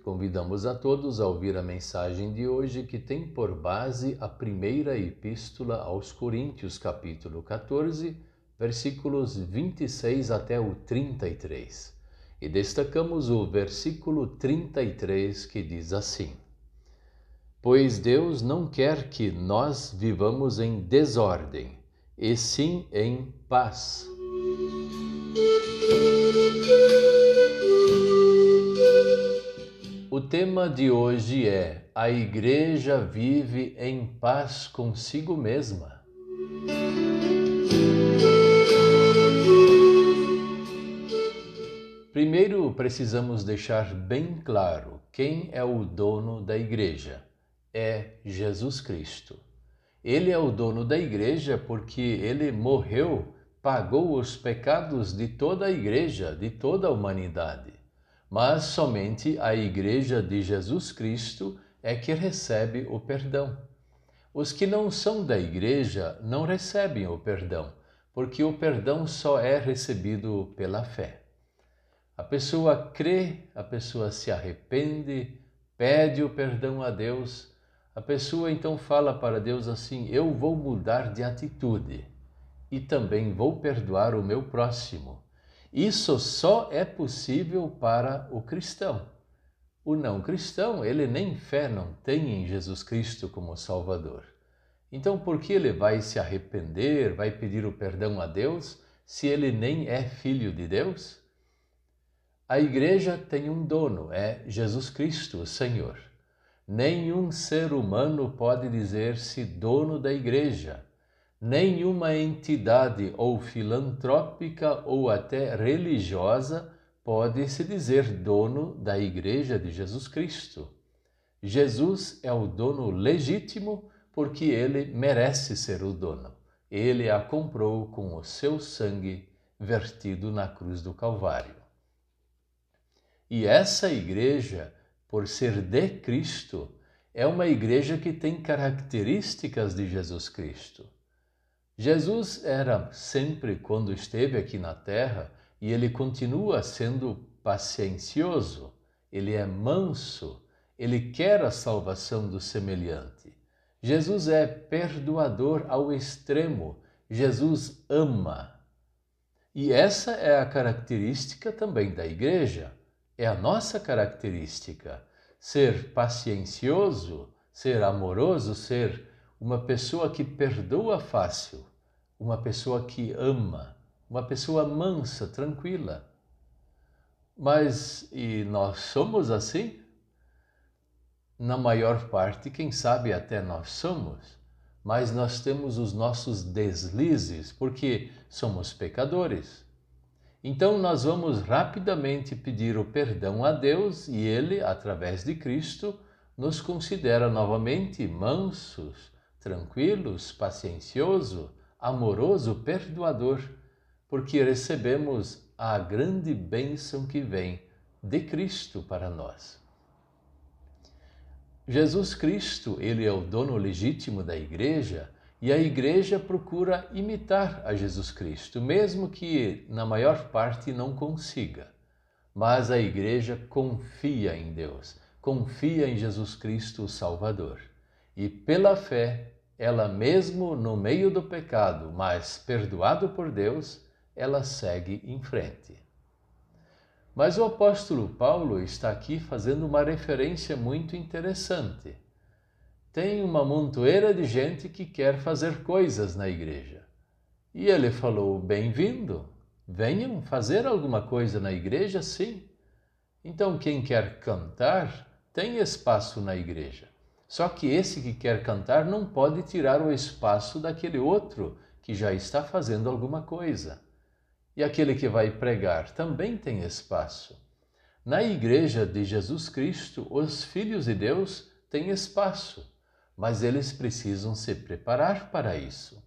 Convidamos a todos a ouvir a mensagem de hoje, que tem por base a primeira epístola aos Coríntios, capítulo 14, versículos 26 até o 33. E destacamos o versículo 33, que diz assim: Pois Deus não quer que nós vivamos em desordem, e sim em paz. O tema de hoje é: a Igreja vive em paz consigo mesma? Primeiro, precisamos deixar bem claro quem é o dono da Igreja. É Jesus Cristo. Ele é o dono da Igreja porque ele morreu, pagou os pecados de toda a Igreja, de toda a humanidade. Mas somente a Igreja de Jesus Cristo é que recebe o perdão. Os que não são da Igreja não recebem o perdão, porque o perdão só é recebido pela fé. A pessoa crê, a pessoa se arrepende, pede o perdão a Deus. A pessoa então fala para Deus assim: eu vou mudar de atitude e também vou perdoar o meu próximo. Isso só é possível para o cristão. O não cristão, ele nem fé não tem em Jesus Cristo como Salvador. Então, por que ele vai se arrepender, vai pedir o perdão a Deus, se ele nem é filho de Deus? A Igreja tem um dono, é Jesus Cristo, o Senhor. Nenhum ser humano pode dizer-se dono da Igreja. Nenhuma entidade ou filantrópica ou até religiosa pode se dizer dono da Igreja de Jesus Cristo. Jesus é o dono legítimo porque ele merece ser o dono. Ele a comprou com o seu sangue vertido na cruz do Calvário. E essa igreja, por ser de Cristo, é uma igreja que tem características de Jesus Cristo. Jesus era sempre, quando esteve aqui na terra, e ele continua sendo paciencioso, ele é manso, ele quer a salvação do semelhante. Jesus é perdoador ao extremo, Jesus ama. E essa é a característica também da igreja. É a nossa característica, ser paciencioso, ser amoroso, ser uma pessoa que perdoa fácil, uma pessoa que ama, uma pessoa mansa, tranquila. Mas e nós somos assim? Na maior parte, quem sabe até nós somos, mas nós temos os nossos deslizes porque somos pecadores. Então nós vamos rapidamente pedir o perdão a Deus e Ele, através de Cristo, nos considera novamente mansos, tranquilos, paciencioso, amoroso, perdoador, porque recebemos a grande bênção que vem de Cristo para nós. Jesus Cristo, Ele é o dono legítimo da Igreja, e a Igreja procura imitar a Jesus Cristo, mesmo que na maior parte não consiga. Mas a Igreja confia em Deus, confia em Jesus Cristo, o Salvador. E pela fé, ela mesmo no meio do pecado, mas perdoado por Deus, ela segue em frente. Mas o apóstolo Paulo está aqui fazendo uma referência muito interessante. Tem uma montoeira de gente que quer fazer coisas na igreja. E ele falou: bem-vindo, venham fazer alguma coisa na igreja, sim. Então quem quer cantar tem espaço na igreja. Só que esse que quer cantar não pode tirar o espaço daquele outro que já está fazendo alguma coisa. E aquele que vai pregar também tem espaço. Na Igreja de Jesus Cristo, os filhos de Deus têm espaço, mas eles precisam se preparar para isso.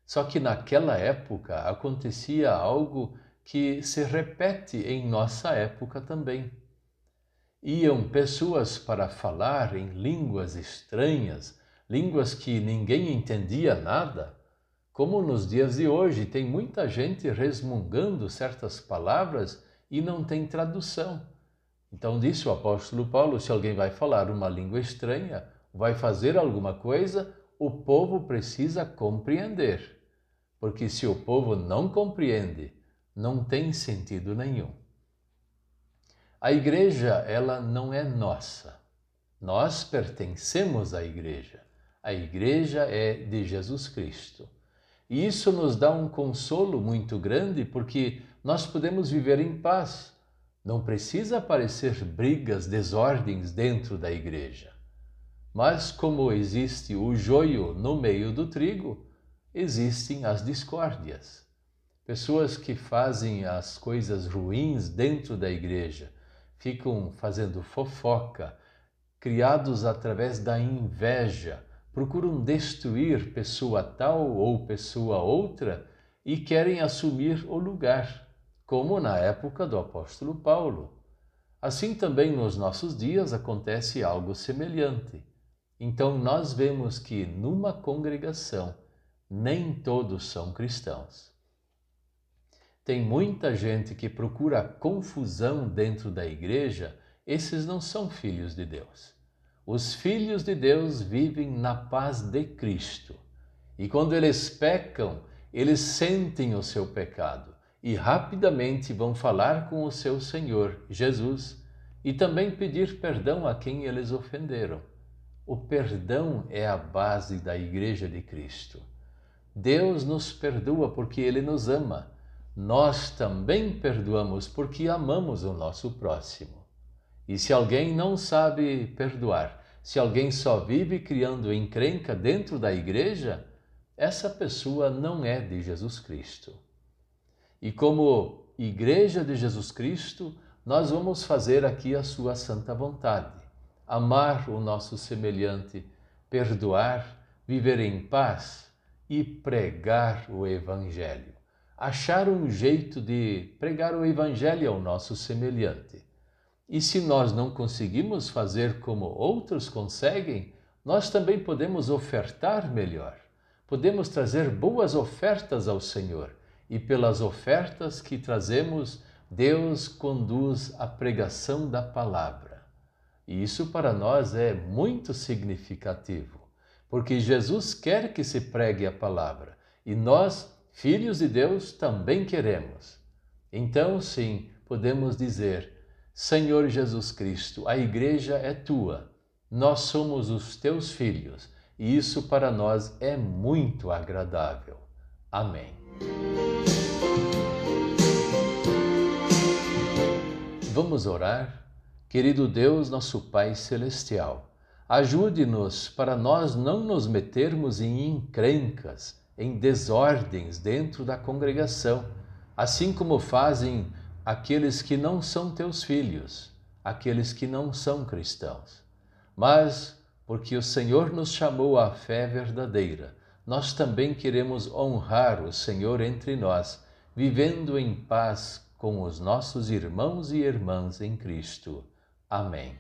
Só que naquela época acontecia algo que se repete em nossa época também. Iam pessoas para falar em línguas estranhas, línguas que ninguém entendia nada, como nos dias de hoje tem muita gente resmungando certas palavras e não tem tradução. Então disse o apóstolo Paulo, se alguém vai falar uma língua estranha, vai fazer alguma coisa, o povo precisa compreender. Porque se o povo não compreende, não tem sentido nenhum. A igreja, ela não é nossa. Nós pertencemos à igreja. A igreja é de Jesus Cristo. E isso nos dá um consolo muito grande porque nós podemos viver em paz. Não precisa aparecer brigas, desordens dentro da igreja. Mas como existe o joio no meio do trigo, existem as discórdias. Pessoas que fazem as coisas ruins dentro da igreja, ficam fazendo fofoca, criados através da inveja, procuram destruir pessoa tal ou pessoa outra e querem assumir o lugar, como na época do apóstolo Paulo. Assim também nos nossos dias acontece algo semelhante. Então nós vemos que numa congregação nem todos são cristãos. Tem muita gente que procura confusão dentro da igreja, esses não são filhos de Deus. Os filhos de Deus vivem na paz de Cristo. E quando eles pecam, eles sentem o seu pecado e rapidamente vão falar com o seu Senhor, Jesus, e também pedir perdão a quem eles ofenderam. O perdão é a base da Igreja de Cristo. Deus nos perdoa porque Ele nos ama. Nós também perdoamos porque amamos o nosso próximo. E se alguém não sabe perdoar, se alguém só vive criando encrenca dentro da igreja, essa pessoa não é de Jesus Cristo. E como Igreja de Jesus Cristo, nós vamos fazer aqui a sua santa vontade. Amar o nosso semelhante, perdoar, viver em paz e pregar o Evangelho. Achar um jeito de pregar o Evangelho ao nosso semelhante. E se nós não conseguimos fazer como outros conseguem, nós também podemos ofertar melhor. Podemos trazer boas ofertas ao Senhor. E pelas ofertas que trazemos, Deus conduz a pregação da palavra. E isso para nós é muito significativo, porque Jesus quer que se pregue a palavra. E nós, filhos de Deus, também queremos. Então, sim, podemos dizer: Senhor Jesus Cristo, a igreja é tua, nós somos os teus filhos, e isso para nós é muito agradável. Amém. Vamos orar? Querido Deus, nosso Pai Celestial, ajude-nos para nós não nos metermos em encrencas, em desordens dentro da congregação, assim como fazem aqueles que não são teus filhos, aqueles que não são cristãos. Mas, porque o Senhor nos chamou à fé verdadeira, nós também queremos honrar o Senhor entre nós, vivendo em paz com os nossos irmãos e irmãs em Cristo. Amém.